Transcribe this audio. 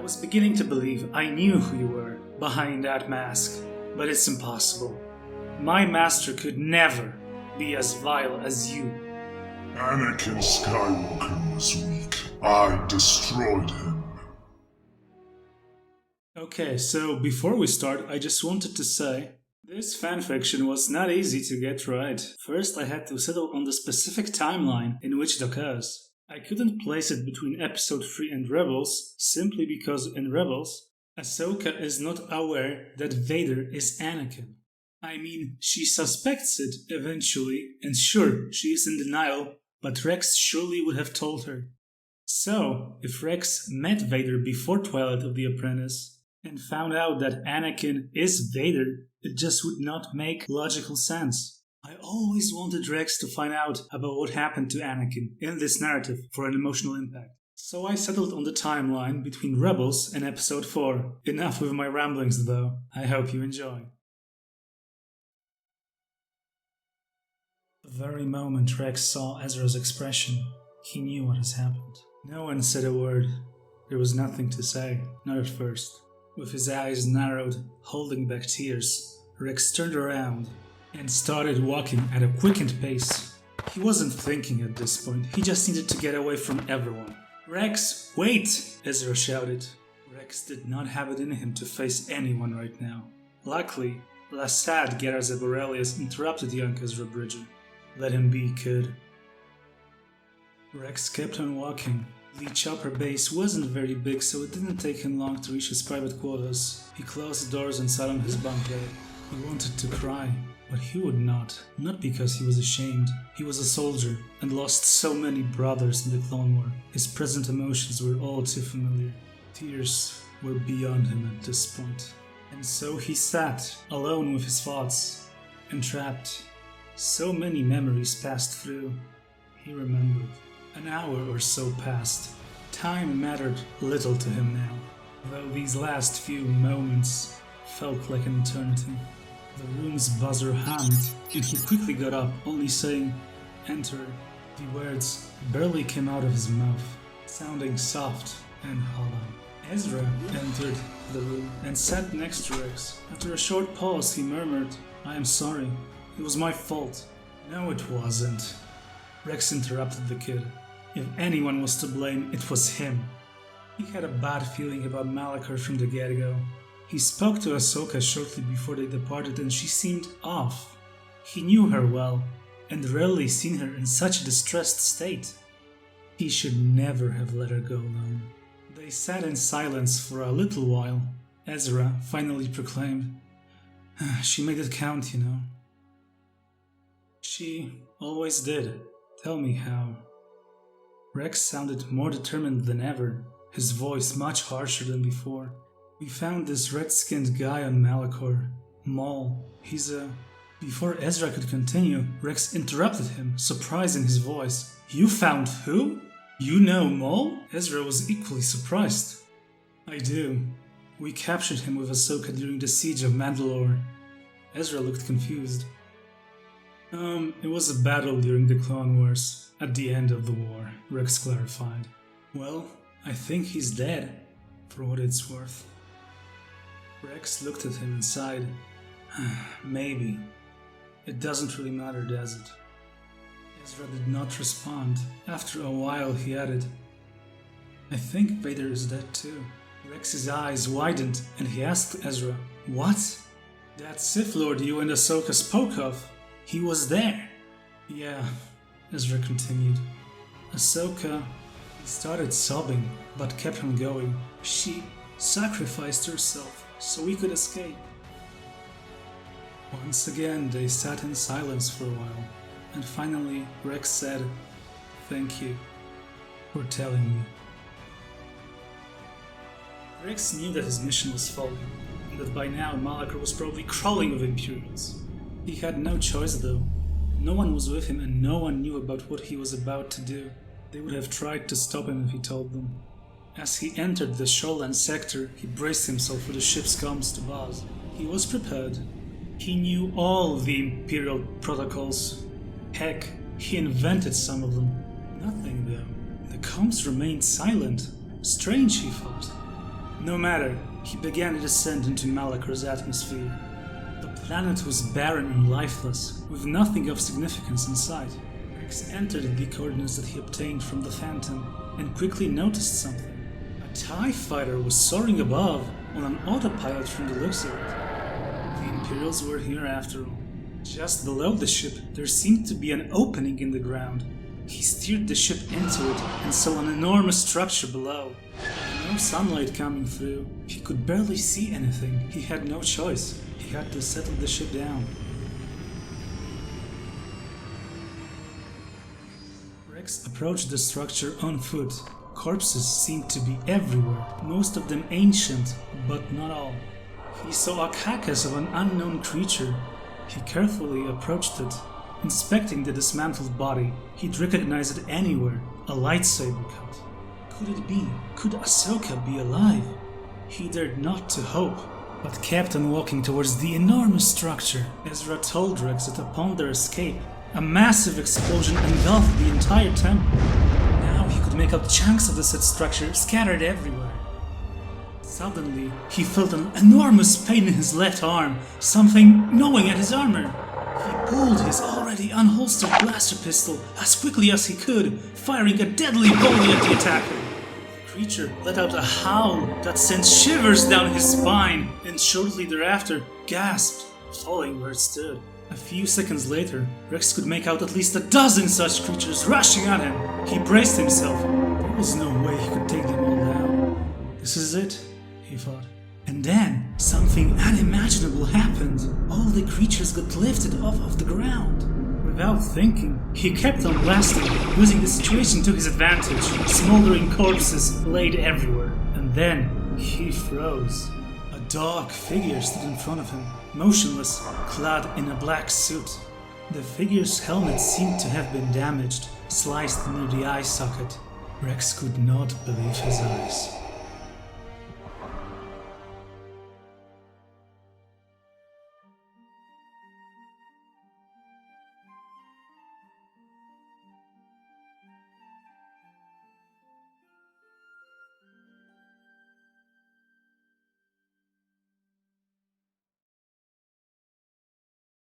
was beginning to believe I knew who you were behind that mask, but it's impossible. My master could never be as vile as you. Anakin Skywalker was weak. I destroyed him. Okay, so before we start, I just wanted to say, this fanfiction was not easy to get right. First, I had to settle on the specific timeline in which it occurs. I couldn't place it between Episode 3 and Rebels, simply because in Rebels, Ahsoka is not aware that Vader is Anakin. I mean, she suspects it eventually, and sure, she is in denial, but Rex surely would have told her. So, if Rex met Vader before Twilight of the Apprentice, and found out that Anakin is Vader, it just would not make logical sense. I always wanted Rex to find out about what happened to Anakin in this narrative for an emotional impact. So I settled on the timeline between Rebels and Episode 4. Enough with my ramblings though. I hope you enjoy. The very moment Rex saw Ezra's expression, he knew what has happened. No one said a word. There was nothing to say, not at first. With his eyes narrowed, holding back tears, Rex turned around and started walking at a quickened pace. He wasn't thinking at this point, he just needed to get away from everyone. "Rex, wait!" Ezra shouted. Rex did not have it in him to face anyone right now. Luckily, Lasad Gerazeb Aurelius interrupted young Ezra Bridger. "Let him be, kid." Rex kept on walking. The chopper base wasn't very big, so it didn't take him long to reach his private quarters. He closed the doors and sat on his bunk bed. He wanted to cry, but he would not. Not because he was ashamed. He was a soldier and lost so many brothers in the Clone War. His present emotions were all too familiar. Tears were beyond him at this point. And so he sat, alone with his thoughts, entrapped. So many memories passed through. He remembered. An hour or so passed. Time mattered little to him now, though these last few moments felt like an eternity. The room's buzzer hummed, and he quickly got up, only saying, "Enter." The words barely came out of his mouth, sounding soft and hollow. Ezra entered the room and sat next to Rex. After a short pause, he murmured, "I am sorry. It was my fault." "No, it wasn't." Rex interrupted the kid. If anyone was to blame, it was him. He had a bad feeling about Malachor from the get-go. He spoke to Ahsoka shortly before they departed and she seemed off. He knew her well, and rarely seen her in such a distressed state. He should never have let her go alone. They sat in silence for a little while. Ezra finally proclaimed, "She made it count, you know." "She always did. Tell me how." Rex sounded more determined than ever, his voice much harsher than before. "We found this red-skinned guy on Malachor, Maul. He's a..." Before Ezra could continue, Rex interrupted him, surprise in his voice. "You found who? You know Maul?" Ezra was equally surprised. "I do. We captured him with Ahsoka during the siege of Mandalore." Ezra looked confused. It was a battle during the Clone Wars, at the end of the war," Rex clarified. "Well, I think he's dead, for what it's worth." Rex looked at him and sighed. "Maybe. It doesn't really matter, does it?" Ezra did not respond. After a while, he added, "I think Vader is dead too." Rex's eyes widened and he asked Ezra, "What?" "That Sith Lord you and Ahsoka spoke of. He was there." "Yeah," Ezra continued. "Ahsoka..." He started sobbing, but kept on going. "She sacrificed herself so we could escape." Once again, they sat in silence for a while, and finally Rex said, "Thank you for telling me." Rex knew that his mission was failing, and that by now Malachor was probably crawling with Imperials. He had no choice though. No one was with him and no one knew about what he was about to do. They would have tried to stop him if he told them. As he entered the Shoreland sector, he braced himself for the ship's comms to Vaz. He was prepared. He knew all the Imperial protocols. Heck, he invented some of them. Nothing though. The comms remained silent. Strange, he thought. No matter, he began a descent into Malakor's atmosphere. The planet was barren and lifeless, with nothing of significance in sight. Rex entered the coordinates that he obtained from the Phantom, and quickly noticed something. A TIE fighter was soaring above, on an autopilot from the looks of it. The Imperials were here after all. Just below the ship, there seemed to be an opening in the ground. He steered the ship into it and saw an enormous structure below. No sunlight coming through. He could barely see anything. He had no choice. He had to settle the ship down. Rex approached the structure on foot. Corpses seemed to be everywhere, most of them ancient, but not all. He saw a carcass of an unknown creature. He carefully approached it. Inspecting the dismantled body, he'd recognize it anywhere, a lightsaber cut. Could it be? Could Ahsoka be alive? He dared not to hope, but kept on walking towards the enormous structure. Ezra told Rex that upon their escape, a massive explosion engulfed the entire temple. Now he could make out chunks of the said structure scattered everywhere. Suddenly, he felt an enormous pain in his left arm, something gnawing at his armor. He pulled his already unholstered blaster pistol as quickly as he could, firing a deadly volley at the attacker. The creature let out a howl that sent shivers down his spine, and shortly thereafter gasped, falling where it stood. A few seconds later, Rex could make out at least a dozen such creatures rushing at him. He braced himself. There was no way he could take them all down. This is it, he thought. And then, something unimaginable happened. All the creatures got lifted off of the ground. Without thinking, he kept on blasting, using the situation to his advantage. Smoldering corpses laid everywhere. And then, he froze. A dark figure stood in front of him, motionless, clad in a black suit. The figure's helmet seemed to have been damaged, sliced near the eye socket. Rex could not believe his eyes.